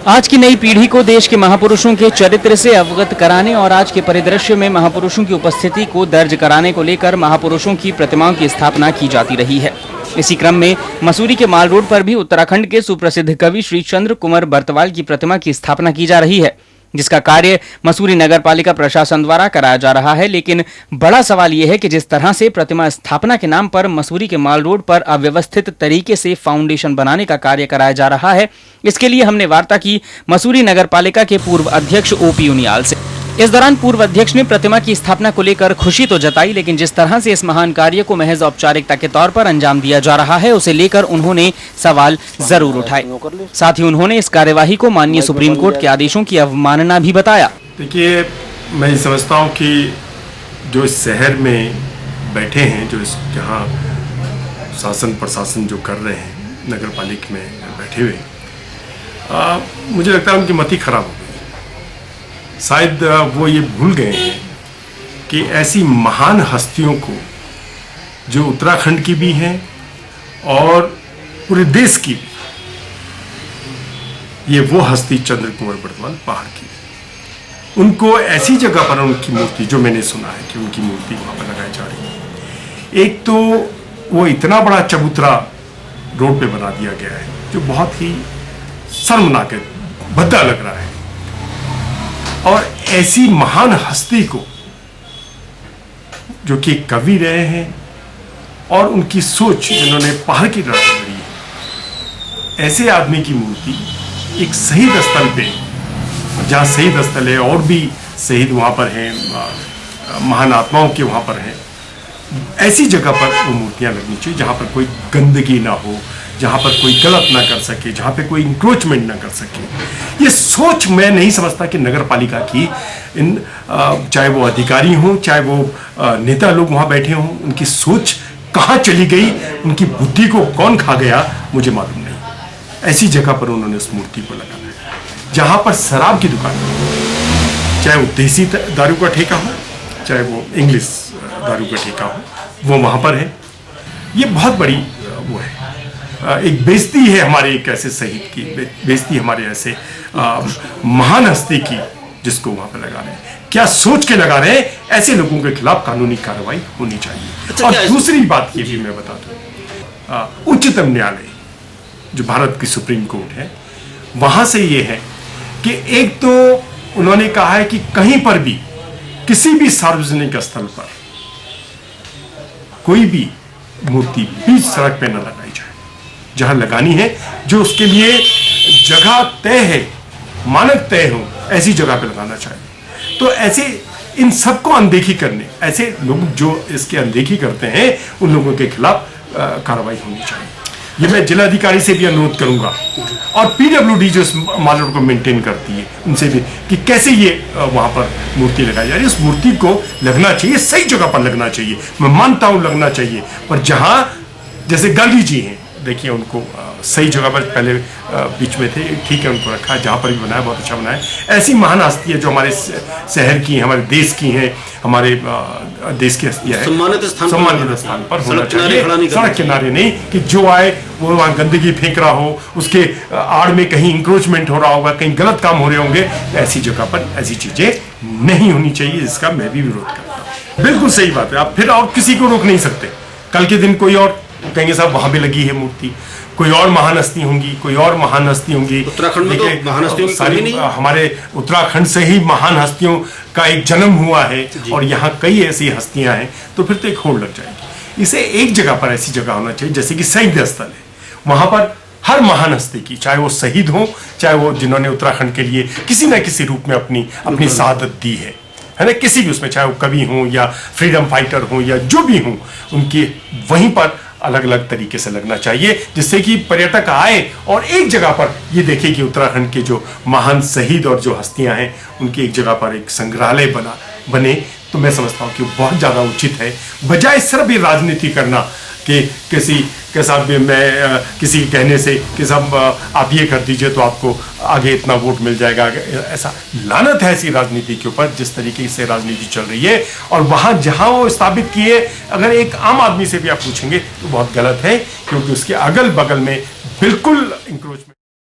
आज की नई पीढ़ी को देश के महापुरुषों के चरित्र से अवगत कराने और आज के परिदृश्य में महापुरुषों की उपस्थिति को दर्ज कराने को लेकर महापुरुषों की प्रतिमाओं की स्थापना की जाती रही है। इसी क्रम में मसूरी के माल रोड पर भी उत्तराखंड के सुप्रसिद्ध कवि श्री चंद्र कुमार बर्तवाल की प्रतिमा की स्थापना की जा रही है, जिसका कार्य मसूरी नगर पालिका प्रशासन द्वारा कराया जा रहा है। लेकिन बड़ा सवाल यह है कि जिस तरह से प्रतिमा स्थापना के नाम पर मसूरी के माल रोड पर अव्यवस्थित तरीके से फाउंडेशन बनाने का कार्य कराया जा रहा है, इसके लिए हमने वार्ता की मसूरी नगर पालिका के पूर्व अध्यक्ष ओपी उनियाल से। इस दौरान पूर्व अध्यक्ष ने प्रतिमा की स्थापना को लेकर खुशी तो जताई, लेकिन जिस तरह से इस महान कार्य को महज औपचारिकता के तौर पर अंजाम दिया जा रहा है, उसे लेकर उन्होंने सवाल जरूर उठाए। साथ ही उन्होंने इस कार्यवाही को माननीय सुप्रीम कोर्ट के आदेशों की अवमानना भी बताया। देखिए, मैं समझता हूँ कि जो इस शहर में बैठे हैं, जो इस यहाँ शासन प्रशासन जो कर रहे हैं, नगर पालिका में बैठे हुए, मुझे लगता है उनकी मति खराब हो गई। शायद वो ये भूल गए हैं कि ऐसी महान हस्तियों को जो उत्तराखंड की भी हैं और पूरे देश की भी, ये वो हस्ती चंद्र कुमार बर्तवाल पहाड़ की, उनको ऐसी जगह पर उनकी मूर्ति, जो मैंने सुना है कि उनकी मूर्ति वहाँ पर लगाई जा रही है। एक तो वो इतना बड़ा चबूतरा रोड पे बना दिया गया है जो बहुत ही शर्मनाक है, भद्दा लग रहा है। और ऐसी महान हस्ती को, जो कि कवि रहे हैं और उनकी सोच, जिन्होंने पहाड़ की लड़ाई लड़ी है, ऐसे आदमी की मूर्ति एक शहीद स्थल पे, जहाँ शहीद स्थल है और भी शहीद वहाँ पर हैं, महान आत्माओं के वहाँ पर हैं, ऐसी जगह पर वो मूर्तियाँ लगनी चाहिए जहाँ पर कोई गंदगी ना हो, जहाँ पर कोई गलत ना कर सके, जहाँ पे कोई इंक्रोचमेंट ना कर सके। ये सोच मैं नहीं समझता कि नगर पालिका की इन चाहे वो अधिकारी हों, चाहे वो नेता लोग वहाँ बैठे हों, उनकी सोच कहाँ चली गई, उनकी बुद्धि को कौन खा गया, मुझे मालूम नहीं। ऐसी जगह पर उन्होंने उस मूर्ति को लगाया है जहाँ पर शराब की दुकान हो, चाहे वो देसी दारू का ठेका हो, चाहे वो इंग्लिश दारू का ठेका हो, वो वहाँ पर है। ये बहुत बड़ी वो है, एक बेइज्जती है हमारे एक ऐसे शहीद की, बेइज्जती हमारे ऐसे महान हस्ती की, जिसको वहाँ पर लगा रहे हैं। क्या सोच के लगा रहे हैं? ऐसे लोगों के खिलाफ कानूनी कार्रवाई होनी चाहिए। और दूसरी बात ये भी मैं बता दूं, उच्चतम न्यायालय, जो भारत की सुप्रीम कोर्ट है, वहाँ से ये है कि एक तो उन्होंने कहा है कि कहीं पर भी, किसी भी सार्वजनिक स्थल पर कोई भी मूर्ति बीच सड़क पे न लगाई जाए। जहां लगानी है, जो उसके लिए जगह तय है, मानक तय हो, ऐसी जगह पे लगाना चाहिए। तो ऐसे इन सबको अनदेखी करने, ऐसे लोग जो इसके अनदेखी करते हैं, उन लोगों के खिलाफ कार्रवाई होनी चाहिए। ये मैं जिलाधिकारी से भी अनुरोध करूंगा, और पीडब्ल्यूडी जो इस माल रोड को मेंटेन करती है, उनसे भी, कि कैसे ये वहां पर मूर्ति लगाई जा रही है। उस मूर्ति को लगना चाहिए, सही जगह पर लगना चाहिए, मैं मानता हूं लगना चाहिए, पर जहां जैसे गांधी जी हैं, देखिए उनको सही जगह पर पहले बीच में थे, ठीक है, उनको रखा, जहाँ पर भी बनाया बहुत अच्छा बनाया। ऐसी महान हस्तियाँ जो हमारे शहर की हैं, हमारे देश की हैं, हमारे देश की हस्तियाँ हैं, सम्मानित स्थान पर होना चाहिए, सड़क किनारे नहीं कि जो आए वो वहाँ गंदगी फेंक रहा हो, उसके आड़ में कहीं इंक्रोचमेंट हो रहा होगा, कहीं गलत काम हो रहे होंगे। ऐसी जगह पर ऐसी चीज़ें नहीं होनी चाहिए, जिसका मैं भी विरोध करता हूँ। बिल्कुल सही बात है, आप फिर और किसी को रोक नहीं सकते। कल के दिन कोई और कहेंगे साहब वहां भी लगी है मूर्ति, कोई और महान हस्ती होंगी, कोई और महान हस्ती होंगी। उत्तराखंड में तो महान हस्तियों सारी नहीं, हमारे उत्तराखंड से ही महान हस्तियों का एक जन्म हुआ है, और यहाँ कई ऐसी हस्तियां हैं, तो फिर तो एक होड़ लग जाएगी। इसे एक जगह पर ऐसी जगह होना चाहिए, जैसे कि शहीद स्थल है, वहां पर हर महान हस्ती की, चाहे वो शहीद हो, चाहे वो जिन्होंने उत्तराखंड के लिए किसी न किसी रूप में अपनी शहादत दी है ना, किसी भी उसमें, चाहे वो कवि हों या फ्रीडम फाइटर हों या जो भी हों, उनकी वहीं पर अलग अलग तरीके से लगना चाहिए, जिससे कि पर्यटक आए और एक जगह पर ये देखे कि उत्तराखंड के जो महान शहीद और जो हस्तियां हैं, उनकी एक जगह पर एक संग्रहालय बने। तो मैं समझता हूँ कि बहुत ज़्यादा उचित है, बजाय सिर्फ ये राजनीति करना कि किसी के कहने से कि साहब आप ये कर दीजिए तो आपको आगे इतना वोट मिल जाएगा। ऐसा लानत है ऐसी राजनीति के ऊपर, जिस तरीके से राजनीति चल रही है। और वहाँ जहाँ वो स्थापित किए, अगर एक आम आदमी से भी आप पूछेंगे तो बहुत गलत है, क्योंकि उसके अगल बगल में बिल्कुल इंक्रोचमेंट